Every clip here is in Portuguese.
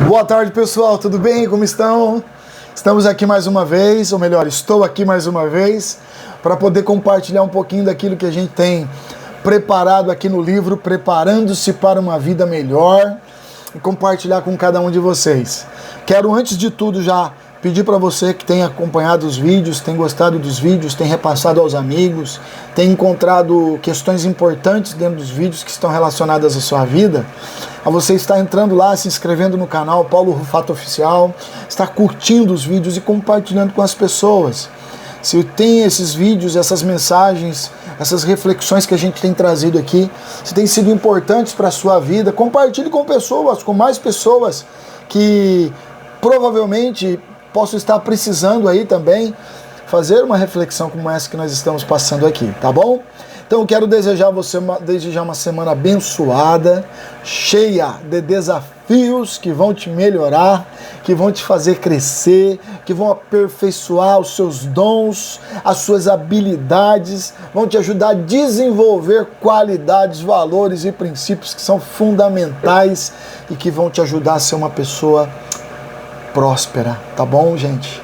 Boa tarde, pessoal, tudo bem? Como estão? Estamos aqui mais uma vez, ou melhor, estou aqui mais uma vez para poder compartilhar um pouquinho daquilo que a gente tem preparado aqui no livro, Preparando-se para uma Vida Melhor, e compartilhar com cada um de vocês. Quero, antes de tudo, já pedir para você que tem acompanhado os vídeos, tem gostado dos vídeos, tem repassado aos amigos, tem encontrado questões importantes dentro dos vídeos que estão relacionadas à sua vida, a você estar entrando lá, se inscrevendo no canal Paulo Rufato Oficial, estar curtindo os vídeos e compartilhando com as pessoas. Se tem esses vídeos, essas mensagens, essas reflexões que a gente tem trazido aqui, se tem sido importantes para a sua vida, compartilhe com pessoas, com mais pessoas que provavelmente posso estar precisando aí também fazer uma reflexão como essa que nós estamos passando aqui, tá bom? Então eu quero desejar a você uma semana abençoada, cheia de desafios que vão te melhorar, que vão te fazer crescer, que vão aperfeiçoar os seus dons, as suas habilidades, vão te ajudar a desenvolver qualidades, valores e princípios que são fundamentais e que vão te ajudar a ser uma pessoa próspera, tá bom, gente?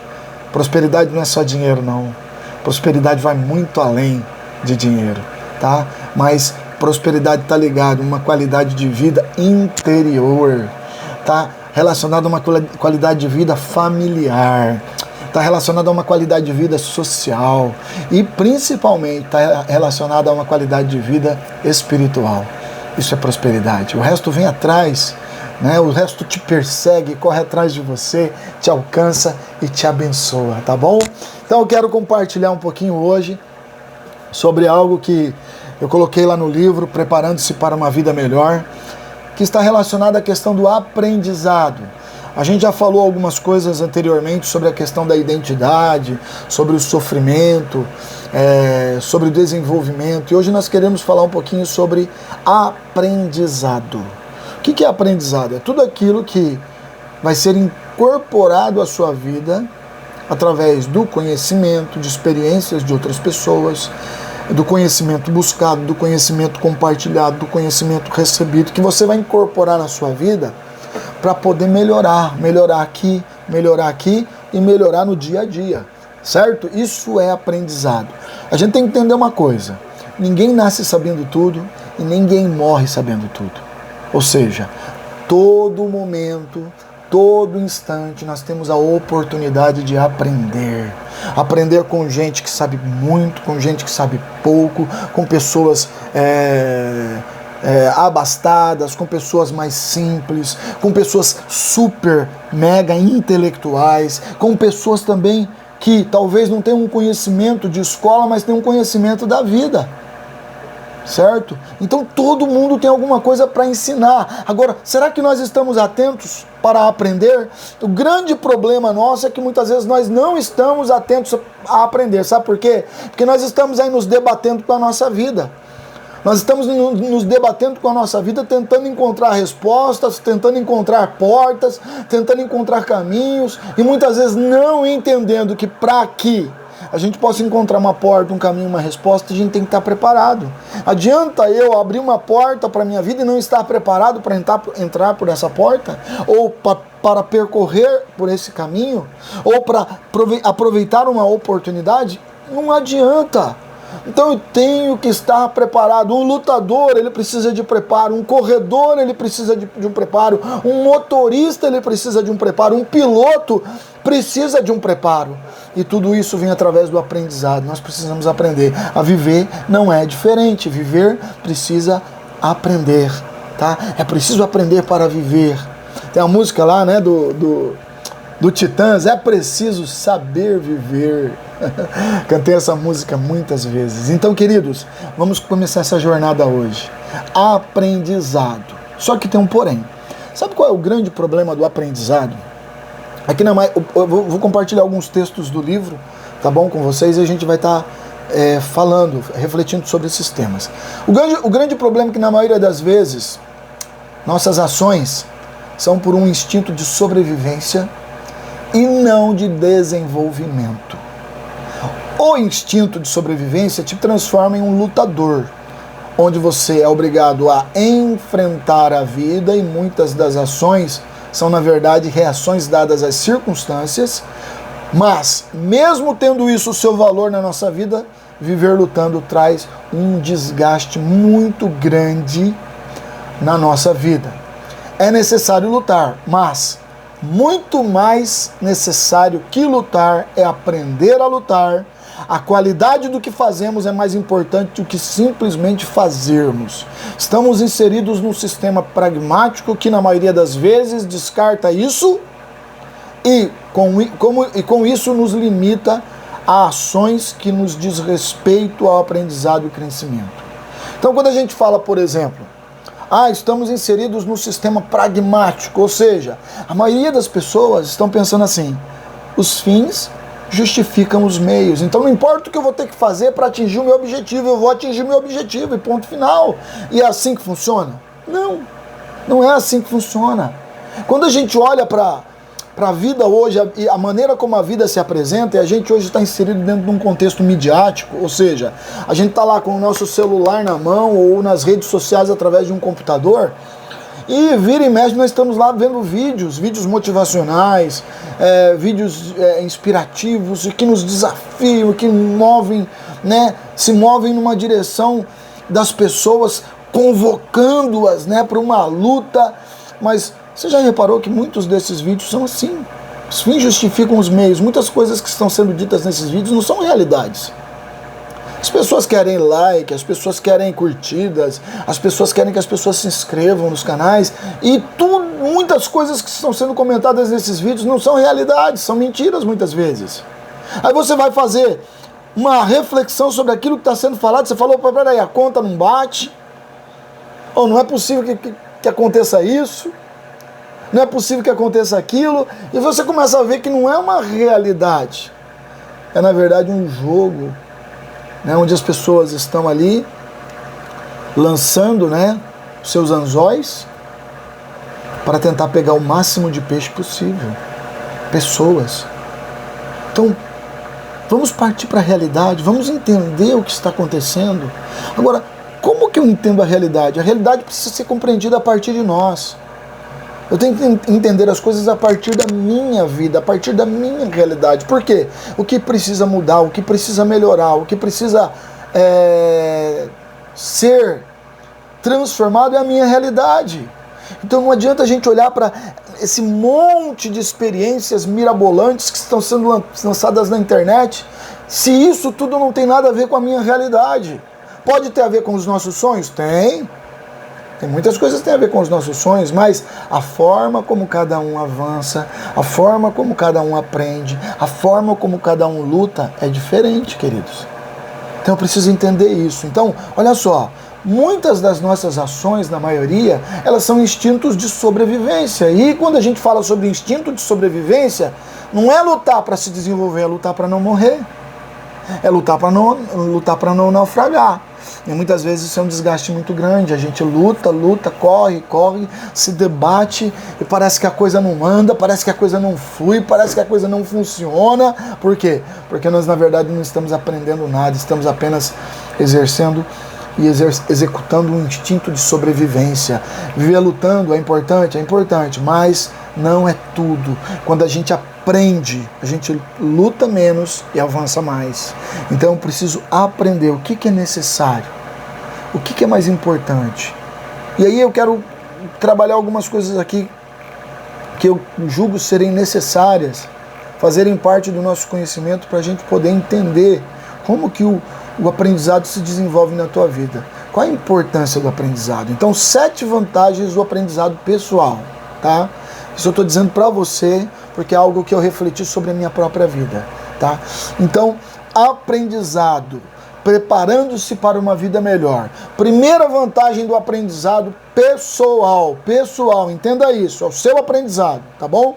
Prosperidade não é só dinheiro, não. Prosperidade vai muito além de dinheiro, tá? Mas prosperidade tá ligado a uma qualidade de vida interior, tá? Relacionado a uma qualidade de vida familiar, tá relacionado a uma qualidade de vida social e principalmente tá relacionado a uma qualidade de vida espiritual. Isso é prosperidade. O resto vem atrás, né? O resto te persegue, corre atrás de você, te alcança e te abençoa, tá bom? Então eu quero compartilhar um pouquinho hoje sobre algo que eu coloquei lá no livro, Preparando-se para uma Vida Melhor, que está relacionado à questão do aprendizado. A gente já falou algumas coisas anteriormente sobre a questão da identidade, sobre o sofrimento, sobre o desenvolvimento, e hoje nós queremos falar um pouquinho sobre aprendizado. O que é aprendizado? É tudo aquilo que vai ser incorporado à sua vida através do conhecimento, de experiências de outras pessoas, do conhecimento buscado, do conhecimento compartilhado, do conhecimento recebido, que você vai incorporar na sua vida para poder melhorar aqui e melhorar no dia a dia, certo? Isso é aprendizado. A gente tem que entender uma coisa: ninguém nasce sabendo tudo e ninguém morre sabendo tudo. Ou seja, todo momento, todo instante nós temos a oportunidade de aprender. Aprender com gente que sabe muito, com gente que sabe pouco, com pessoas abastadas, com pessoas mais simples, com pessoas super, mega intelectuais, com pessoas também que talvez não tenham um conhecimento de escola, mas tenham um conhecimento da vida. Certo? Então todo mundo tem alguma coisa para ensinar. Agora, será que nós estamos atentos para aprender? O grande problema nosso é que muitas vezes nós não estamos atentos a aprender. Sabe por quê? Porque nós estamos aí nos debatendo com a nossa vida. Nós estamos nos debatendo com a nossa vida, tentando encontrar respostas, tentando encontrar portas, tentando encontrar caminhos, e muitas vezes não entendendo que para que a gente possa encontrar uma porta, um caminho, uma resposta, a gente tem que estar preparado. Adianta eu abrir uma porta para a minha vida e não estar preparado para entrar por essa porta? Ou para percorrer por esse caminho? Ou para aproveitar uma oportunidade? Não adianta. Então eu tenho que estar preparado. Um lutador, ele precisa de preparo. Um corredor, ele precisa de um preparo. Um motorista, ele precisa de um preparo. Um piloto precisa de um preparo. E tudo isso vem através do aprendizado. Nós precisamos aprender. A viver não é diferente. Viver precisa aprender, tá? É preciso aprender para viver. Tem a música lá, né, do Titãs, é preciso saber viver. Cantei essa música muitas vezes. Então, queridos, vamos começar essa jornada hoje. Aprendizado. Só que tem um porém. Sabe qual é o grande problema do aprendizado? Aqui eu vou compartilhar alguns textos do livro, tá bom, com vocês, e a gente vai estar falando, refletindo sobre esses temas. O grande problema é que na maioria das vezes nossas ações são por um instinto de sobrevivência e não de O instinto de sobrevivência te transforma em um lutador. onde você é obrigado a enfrentar a vida e muitas das ações são, na verdade, reações dadas às circunstâncias, mas, mesmo tendo isso o seu valor na nossa vida, viver lutando traz um desgaste muito grande na nossa vida. É necessário lutar, mas muito mais necessário que lutar é aprender a lutar. A qualidade do que fazemos é mais importante do que simplesmente fazermos. Estamos inseridos num sistema pragmático que, na maioria das vezes, descarta isso e com isso nos limita a ações que nos diz respeito ao aprendizado e crescimento. Então, quando a gente fala, por exemplo, estamos inseridos num sistema pragmático, ou seja, a maioria das pessoas estão pensando assim: os fins justificam os meios. Então não importa o que eu vou ter que fazer para atingir o meu objetivo, eu vou atingir o meu objetivo e ponto final. E é assim que funciona? Não, não é assim que funciona. Quando a gente olha para a vida hoje, a maneira como a vida se apresenta, e a gente hoje está inserido dentro de um contexto midiático, ou seja, a gente está lá com o nosso celular na mão ou nas redes sociais através de um computador, e vira e mexe nós estamos lá vendo vídeos motivacionais, vídeos inspirativos, que nos desafiam, que movem, né, se movem numa direção das pessoas, convocando-as, né, para uma luta. Mas você já reparou que muitos desses vídeos são assim? Os fins justificam os meios. Muitas coisas que estão sendo ditas nesses vídeos não são realidades. As pessoas querem like, as pessoas querem curtidas, as pessoas querem que as pessoas se inscrevam nos canais, e muitas coisas que estão sendo comentadas nesses vídeos não são realidades, são mentiras muitas vezes. Aí você vai fazer uma reflexão sobre aquilo que está sendo falado, você falou, peraí, a conta não bate, ou não é possível que aconteça isso, não é possível que aconteça aquilo, e você começa a ver que não é uma realidade, é na verdade um jogo, né, onde as pessoas estão ali lançando, né, seus anzóis para tentar pegar o máximo de peixe possível. Pessoas. Então, vamos partir para a realidade, vamos entender o que está acontecendo. Agora, como que eu entendo a realidade? A realidade precisa ser compreendida a partir de nós. Eu tenho que entender as coisas a partir da minha vida, a partir da minha realidade. Por quê? O que precisa mudar, o que precisa melhorar, o que precisa ser transformado é a minha realidade. Então não adianta a gente olhar para esse monte de experiências mirabolantes que estão sendo lançadas na internet, se isso tudo não tem nada a ver com a minha realidade. Pode ter a ver com os nossos sonhos? Tem. Tem muitas coisas que têm a ver com os nossos sonhos, mas a forma como cada um avança, a forma como cada um aprende, a forma como cada um luta é diferente, queridos. Então eu preciso entender isso. Então, olha só, muitas das nossas ações, na maioria, elas são instintos de sobrevivência. E quando a gente fala sobre instinto de sobrevivência, não é lutar para se desenvolver, é lutar para não morrer. É lutar para não naufragar. E muitas vezes isso é um desgaste muito grande. A gente luta, corre, se debate e parece que a coisa não anda, parece que a coisa não flui, parece que a coisa não funciona. Por quê? Porque nós, na verdade, não estamos aprendendo nada, estamos apenas exercendo e executando um instinto de sobrevivência. Viver lutando é importante, mas não é tudo. Quando a gente aprende, a gente luta menos e avança mais. Então eu preciso aprender o que é necessário, o que é mais importante. E aí eu quero trabalhar algumas coisas aqui que eu julgo serem necessárias, fazerem parte do nosso conhecimento para a gente poder entender como que o aprendizado se desenvolve na tua vida. Qual a importância do aprendizado? Então, 7 vantagens do aprendizado pessoal, tá? Isso eu estou dizendo para você, porque é algo que eu refleti sobre a minha própria vida, tá? Então, aprendizado, preparando-se para uma vida melhor. Primeira vantagem do aprendizado pessoal, entenda isso, é o seu aprendizado, tá bom?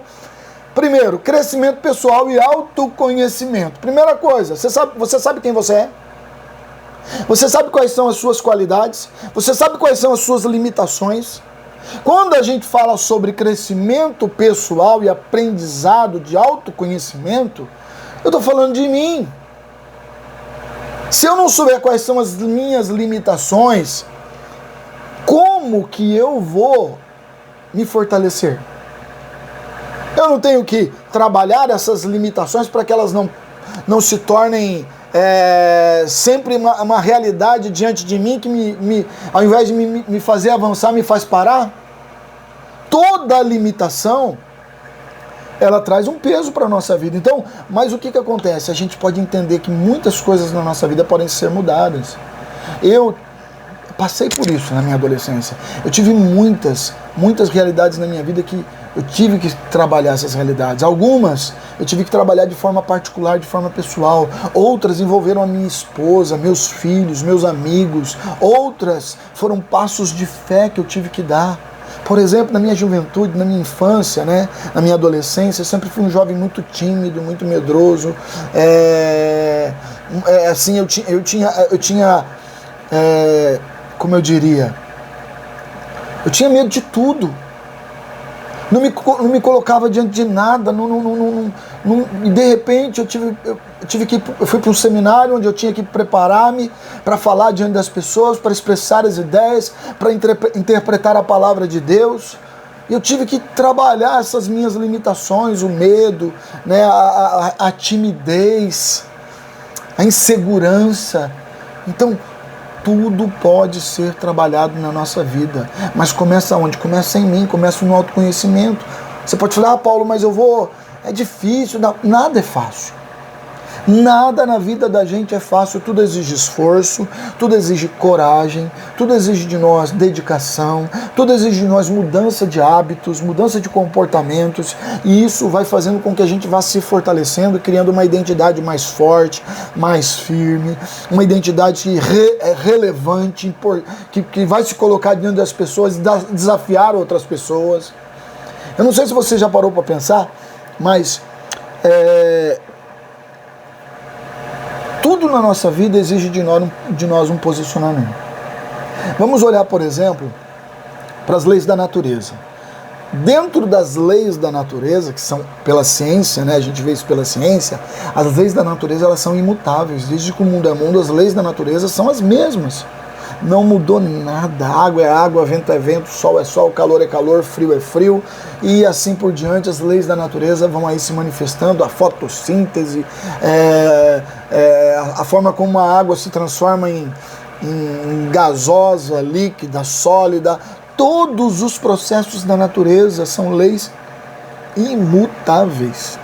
Primeiro, crescimento pessoal e autoconhecimento. Primeira coisa, você sabe quem você é? Você sabe quais são as suas qualidades? Você sabe quais são as suas limitações? Quando a gente fala sobre crescimento pessoal e aprendizado de autoconhecimento, eu estou falando de mim. Se eu não souber quais são as minhas limitações, como que eu vou me fortalecer? Eu não tenho que trabalhar essas limitações para que elas não se tornem sempre uma realidade diante de mim que ao invés de me fazer avançar, me faz parar? Toda limitação, ela traz um peso para a nossa vida. Então, mas o que acontece? A gente pode entender que muitas coisas na nossa vida podem ser mudadas. Eu passei por isso na minha adolescência. Eu tive muitas realidades na minha vida que eu tive que trabalhar essas realidades. Algumas eu tive que trabalhar de forma particular, de forma pessoal. Outras envolveram a minha esposa, meus filhos, meus amigos. Outras foram passos de fé que eu tive que dar. Por exemplo, na minha juventude, na minha infância, né, na minha adolescência, eu sempre fui um jovem muito tímido, muito medroso. Assim, eu tinha como eu diria, eu tinha medo de tudo. Não me colocava diante de nada. E de repente eu fui para um seminário onde eu tinha que preparar-me para falar diante das pessoas, para expressar as ideias, para interpretar a palavra de Deus. E eu tive que trabalhar essas minhas limitações, o medo, né, a timidez, a insegurança. Então, tudo pode ser trabalhado na nossa vida. Mas começa onde? Começa em mim, começa no autoconhecimento. Você pode falar, Paulo, mas é difícil. Não, nada é fácil. Nada na vida da gente é fácil, tudo exige esforço, tudo exige coragem, tudo exige de nós dedicação, tudo exige de nós mudança de hábitos, mudança de comportamentos, e isso vai fazendo com que a gente vá se fortalecendo, criando uma identidade mais forte, mais firme, uma identidade relevante, que vai se colocar diante das pessoas e desafiar outras pessoas. Eu não sei se você já parou para pensar, mas tudo na nossa vida exige de nós um posicionamento. Vamos olhar, por exemplo, para as leis da natureza. Dentro das leis da natureza, que são pela ciência, né, a gente vê isso pela ciência, as leis da natureza elas são imutáveis. Desde que o mundo é mundo, as leis da natureza são as mesmas. Não mudou nada. Água é água, vento é vento, sol é sol, calor é calor, frio é frio, e assim por diante. As leis da natureza vão aí se manifestando, a fotossíntese, a forma como a água se transforma em gasosa, líquida, sólida. Todos os processos da natureza são leis imutáveis.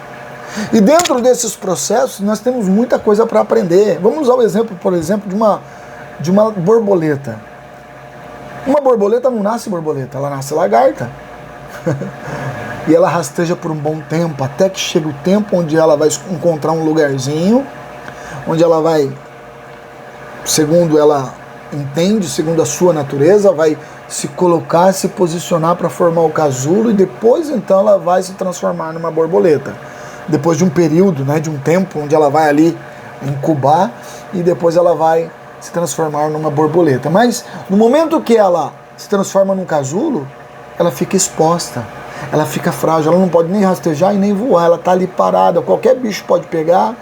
E dentro desses processos nós temos muita coisa para aprender. Vamos usar o exemplo, por exemplo, de uma borboleta. Uma borboleta não nasce borboleta, ela nasce lagarta. E ela rasteja por um bom tempo, até que chega o tempo onde ela vai encontrar um lugarzinho, onde ela vai, segundo ela entende, segundo a sua natureza, vai se colocar, se posicionar para formar o casulo, e depois então ela vai se transformar numa borboleta. Depois de um período, né, de um tempo onde ela vai ali incubar, e depois ela vai se transformar numa borboleta. Mas no momento que ela se transforma num casulo, ela fica exposta, ela fica frágil, ela não pode nem rastejar e nem voar, ela está ali parada, qualquer bicho pode pegar,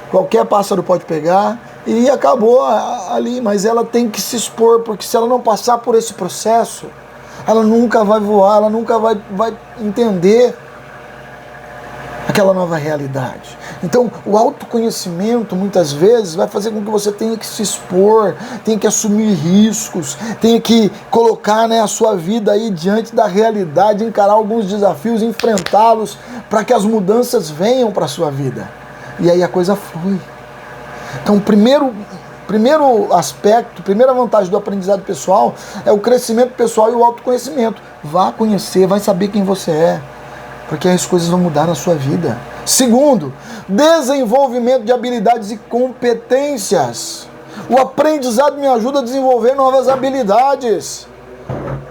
qualquer pássaro pode pegar, e acabou ali. Mas ela tem que se expor, porque se ela não passar por esse processo, ela nunca vai voar, ela nunca vai entender aquela nova realidade. Então, o autoconhecimento, muitas vezes, vai fazer com que você tenha que se expor, tenha que assumir riscos, tenha que colocar, né, a sua vida aí diante da realidade, encarar alguns desafios, enfrentá-los, para que as mudanças venham para a sua vida. E aí a coisa flui. Então, o primeiro aspecto, primeira vantagem do aprendizado pessoal é o crescimento pessoal e o autoconhecimento. Vá conhecer, vai saber quem você é, porque as coisas vão mudar na sua vida. Segundo, desenvolvimento de habilidades e competências. O aprendizado me ajuda a desenvolver novas habilidades.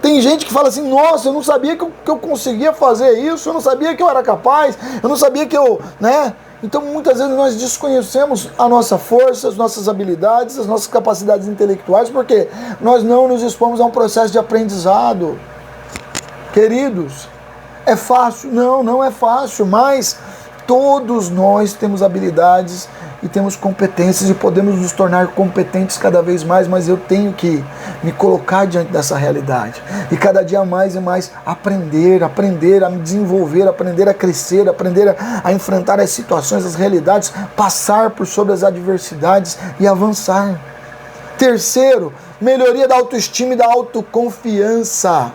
Tem gente que fala assim, nossa, eu não sabia que eu conseguia fazer isso, eu não sabia que eu era capaz, eu não sabia que eu, né? Então muitas vezes nós desconhecemos a nossa força, as nossas habilidades, as nossas capacidades intelectuais, porque nós não nos expomos a um processo de aprendizado. Queridos, é fácil? Não, não é fácil, mas todos nós temos habilidades e temos competências e podemos nos tornar competentes cada vez mais, mas eu tenho que me colocar diante dessa realidade e cada dia mais e mais aprender a me desenvolver, aprender a crescer, aprender a enfrentar as situações, as realidades, passar por sobre as adversidades e avançar. Terceiro, melhoria da autoestima e da autoconfiança.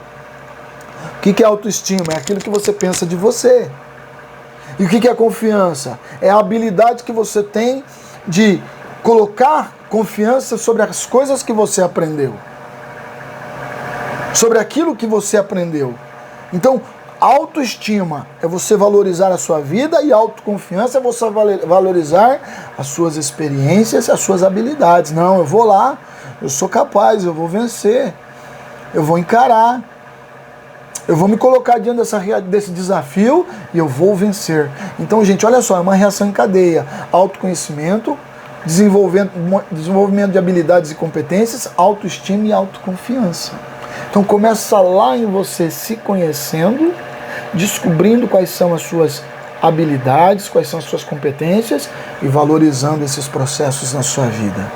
O que é autoestima? É aquilo que você pensa de você. E o que é confiança? É a habilidade que você tem de colocar confiança sobre as coisas que você aprendeu. Sobre aquilo que você aprendeu. Então, autoestima é você valorizar a sua vida e autoconfiança é você valorizar as suas experiências, as suas habilidades. Não, eu vou lá, eu sou capaz, eu vou vencer, eu vou encarar. Eu vou me colocar diante desse desafio e eu vou vencer. Então, gente, olha só, é uma reação em cadeia. Autoconhecimento, desenvolvimento de habilidades e competências, autoestima e autoconfiança. Então, começa lá em você se conhecendo, descobrindo quais são as suas habilidades, quais são as suas competências e valorizando esses processos na sua vida.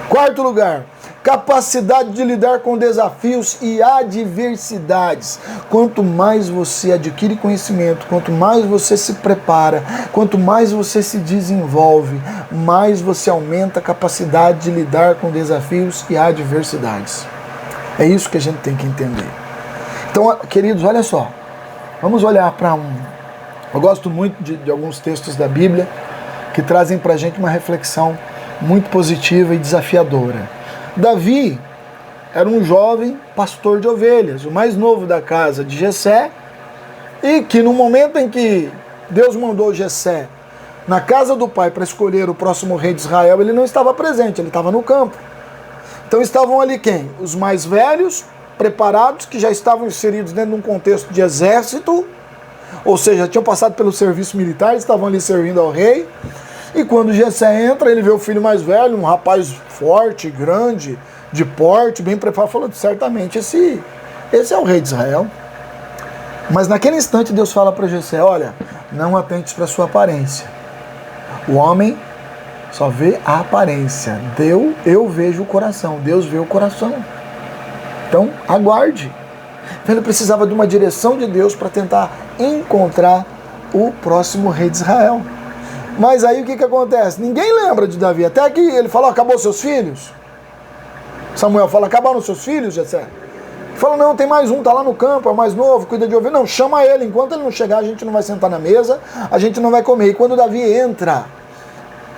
Quarto lugar, capacidade de lidar com desafios e adversidades. Quanto mais você adquire conhecimento, quanto mais você se prepara, quanto mais você se desenvolve, mais você aumenta a capacidade de lidar com desafios e adversidades. É isso que a gente tem que entender. Então, queridos, olha só. Vamos olhar para Eu gosto muito de alguns textos da Bíblia que trazem para a gente uma reflexão muito positiva e desafiadora. Davi era um jovem pastor de ovelhas, o mais novo da casa de Jessé, e que no momento em que Deus mandou Jessé na casa do pai para escolher o próximo rei de Israel, ele não estava presente, ele estava no campo. Então estavam ali quem? Os mais velhos, preparados, que já estavam inseridos dentro de um contexto de exército, ou seja, tinham passado pelo serviço militar, estavam ali servindo ao rei. E quando Jessé entra, ele vê o filho mais velho, um rapaz forte, grande, de porte, bem preparado, falou, certamente, esse é o rei de Israel. Mas naquele instante Deus fala para Jessé, olha, não atentes para a sua aparência. O homem só vê a aparência. Eu vejo o coração, Deus vê o coração. Então, aguarde. Então, ele precisava de uma direção de Deus para tentar encontrar o próximo rei de Israel. Mas aí o que acontece? Ninguém lembra de Davi. Até que ele falou, acabou seus filhos? Samuel fala, acabaram seus filhos, Jessé? Ele fala, não, tem mais um, tá lá no campo, é o mais novo, cuida de ovelha. Não, chama ele. Enquanto ele não chegar, a gente não vai sentar na mesa, a gente não vai comer. E quando Davi entra,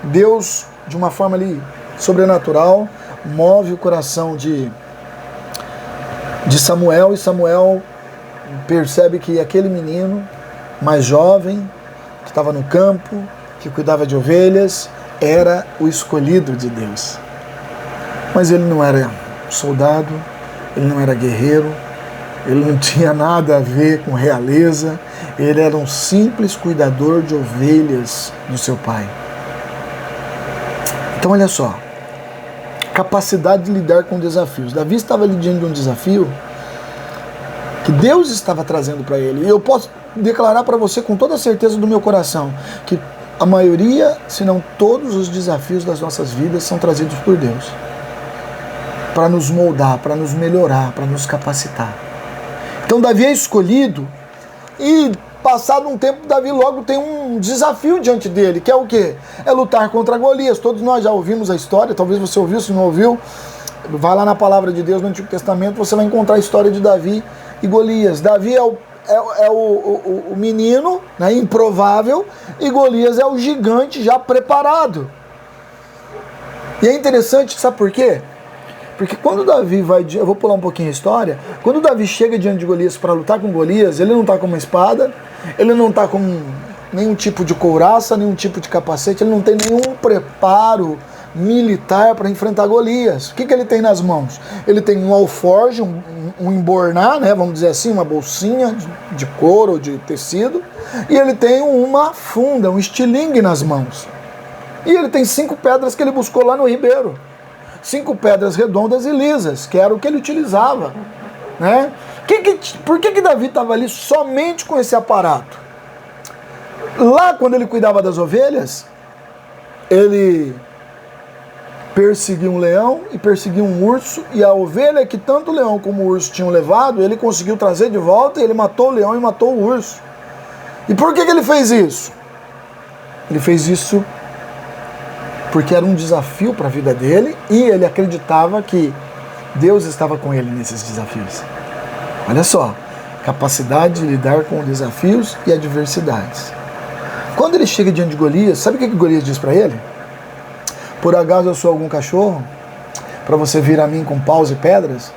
Deus, de uma forma ali sobrenatural, move o coração de Samuel, e Samuel percebe que aquele menino mais jovem, que estava no campo, que cuidava de ovelhas, era o escolhido de Deus. Mas ele não era soldado, ele não era guerreiro, ele não tinha nada a ver com realeza, ele era um simples cuidador de ovelhas do seu pai. Então olha só, capacidade de lidar com desafios. Davi estava ali diante de um desafio que Deus estava trazendo para ele. E eu posso declarar para você com toda a certeza do meu coração que a maioria, se não todos os desafios das nossas vidas são trazidos por Deus para nos moldar, para nos melhorar, para nos capacitar. Então Davi é escolhido e passado um tempo Davi logo tem um desafio diante dele, que é o quê? É lutar contra Golias. Todos nós já ouvimos a história, talvez você ouviu, se não ouviu, vai lá na palavra de Deus no Antigo Testamento, você vai encontrar a história de Davi e Golias. Davi é o menino, né, improvável, e Golias é o gigante já preparado. E é interessante, sabe por quê? Porque quando Davi vai, eu vou pular um pouquinho a história, quando Davi chega diante de Golias para lutar com Golias, ele não está com uma espada, ele não está com nenhum tipo de couraça, nenhum tipo de capacete, ele não tem nenhum preparo militar para enfrentar Golias. O que ele tem nas mãos? Ele tem um alforje, um emborná, né, vamos dizer assim, uma bolsinha de couro ou de tecido, e ele tem uma funda, um estilingue nas mãos. E ele tem 5 pedras que ele buscou lá no ribeiro. 5 pedras redondas e lisas, que era o que ele utilizava, né? Por que Davi estava ali somente com esse aparato? Lá, quando ele cuidava das ovelhas, ele perseguiu um leão e perseguiu um urso, e a ovelha que tanto o leão como o urso tinham levado, ele conseguiu trazer de volta, e ele matou o leão e matou o urso. E por que ele fez isso? Ele fez isso porque era um desafio para a vida dele, e ele acreditava que Deus estava com ele nesses desafios. Olha só, capacidade de lidar com desafios e adversidades. Quando ele chega diante de Golias, sabe o que Golias diz para ele? Por acaso eu sou algum cachorro para você vir a mim com paus e pedras?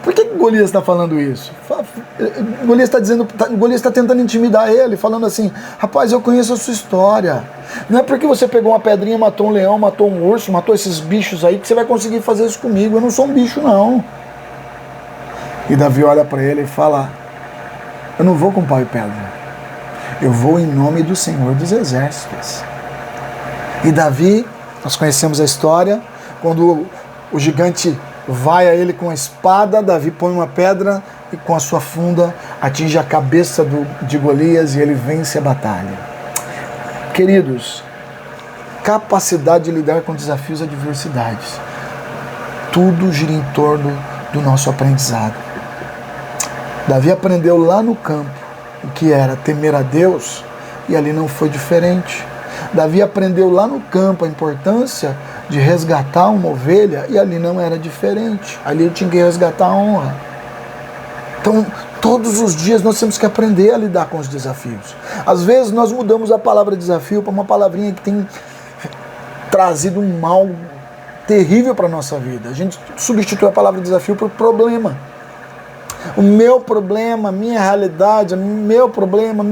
Por que Golias está falando isso? Golias está tentando intimidar ele, falando assim: rapaz, eu conheço a sua história. Não é porque você pegou uma pedrinha, matou um leão, matou um urso, matou esses bichos aí, que você vai conseguir fazer isso comigo. Eu não sou um bicho, não. E Davi olha para ele e fala: eu não vou com pau e pedra. Eu vou em nome do Senhor dos Exércitos. E Davi, nós conhecemos a história, quando o gigante vai a ele com a espada, Davi põe uma pedra e com a sua funda atinge a cabeça de Golias e ele vence a batalha. Queridos, capacidade de lidar com desafios e adversidades. Tudo gira em torno do nosso aprendizado. Davi aprendeu lá no campo o que era temer a Deus, e ali não foi diferente. Davi aprendeu lá no campo a importância de resgatar uma ovelha, e ali não era diferente. Ali ele tinha que resgatar a honra. Então, todos os dias nós temos que aprender a lidar com os desafios. Às vezes nós mudamos a palavra desafio para uma palavrinha que tem trazido um mal terrível para a nossa vida. A gente substitui a palavra desafio por problema. O meu problema, minha realidade, meu problema.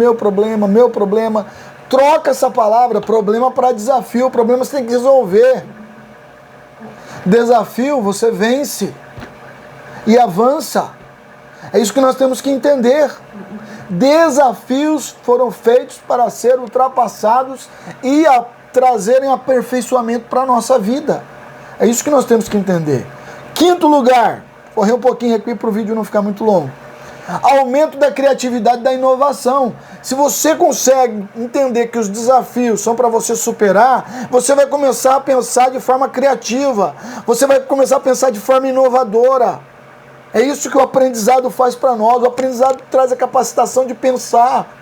Troca essa palavra, problema, para desafio. O problema você tem que resolver. Desafio, você vence e avança. É isso que nós temos que entender. Desafios foram feitos para ser ultrapassados e trazerem aperfeiçoamento para a nossa vida. É isso que nós temos que entender. Quinto lugar, correr um pouquinho aqui para o vídeo não ficar muito longo. Aumento da criatividade e da inovação. Se você consegue entender que os desafios são para você superar, você vai começar a pensar de forma criativa. Você vai começar a pensar de forma inovadora. É isso que o aprendizado faz para nós. O aprendizado traz a capacitação de pensar.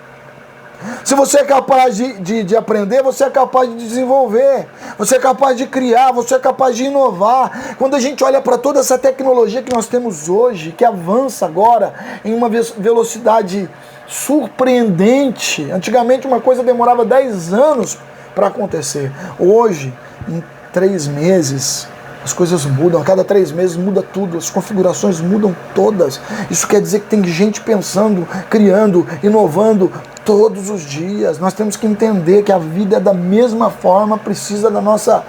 Se você é capaz de aprender, você é capaz de desenvolver, você é capaz de criar, você é capaz de inovar. Quando a gente olha para toda essa tecnologia que nós temos hoje, que avança agora em uma velocidade surpreendente. Antigamente uma coisa demorava 10 anos para acontecer. Hoje, em 3 meses, as coisas mudam. A cada 3 meses muda tudo, as configurações mudam todas. Isso quer dizer que tem gente pensando, criando, inovando todos os dias. Nós temos que entender que a vida é da mesma forma, precisa da nossa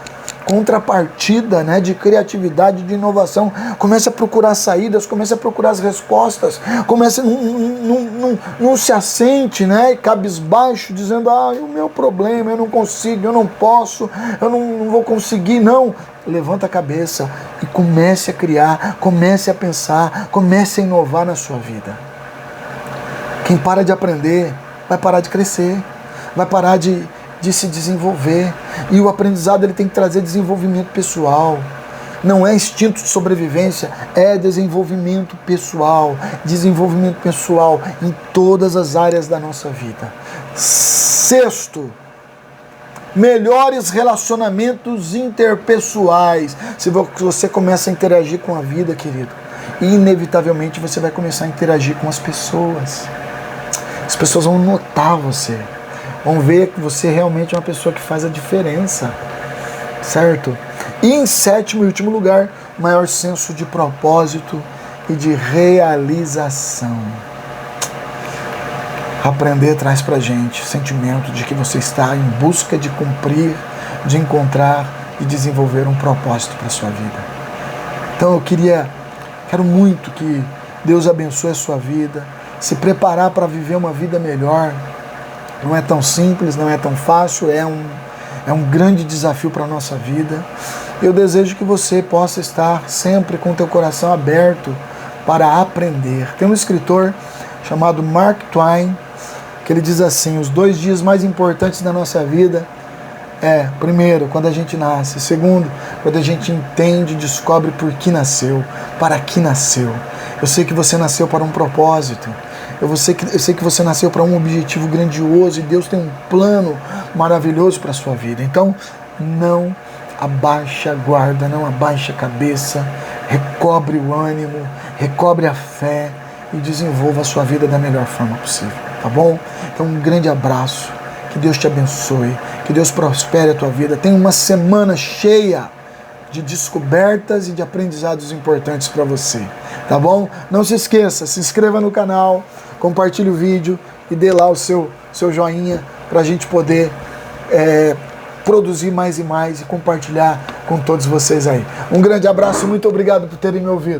contrapartida, né, de criatividade, de inovação. Comece a procurar saídas, comece a procurar as respostas, comece, não se assente, né, cabisbaixo, dizendo: o meu problema, eu não consigo, eu não posso, eu não vou conseguir. Não, levanta a cabeça e comece a criar, comece a pensar, comece a inovar na sua vida. Quem para de aprender vai parar de crescer, vai parar de se desenvolver. E o aprendizado ele tem que trazer desenvolvimento pessoal. Não é instinto de sobrevivência, é desenvolvimento pessoal. Desenvolvimento pessoal em todas as áreas da nossa vida. Sexto, melhores relacionamentos interpessoais. Se você começa a interagir com a vida, querido, inevitavelmente você vai começar a interagir com as pessoas. As pessoas vão notar você, vão ver que você realmente é uma pessoa que faz a diferença, certo? E em sétimo e último lugar, maior senso de propósito e de realização. Aprender traz pra gente o sentimento de que você está em busca de cumprir, de encontrar e desenvolver um propósito para a sua vida. Então eu quero muito que Deus abençoe a sua vida, se preparar para viver uma vida melhor. Não é tão simples, não é tão fácil, é um grande desafio para a nossa vida. Eu desejo que você possa estar sempre com o teu coração aberto para aprender. Tem um escritor chamado Mark Twain, que ele diz assim: os 2 dias mais importantes da nossa vida Primeiro, quando a gente nasce. Segundo, quando a gente entende e descobre por que nasceu, para que nasceu. Eu sei que você nasceu para um propósito. Eu sei que você nasceu para um objetivo grandioso e Deus tem um plano maravilhoso para a sua vida. Então, não abaixe a guarda, não abaixe a cabeça, recobre o ânimo, recobre a fé e desenvolva a sua vida da melhor forma possível, tá bom? Então, um grande abraço, que Deus te abençoe, que Deus prospere a tua vida. Tenha uma semana cheia de descobertas e de aprendizados importantes para você, tá bom? Não se esqueça, se inscreva no canal, compartilhe o vídeo e dê lá o seu joinha para a gente poder produzir mais e mais e compartilhar com todos vocês aí. Um grande abraço, muito obrigado por terem me ouvido.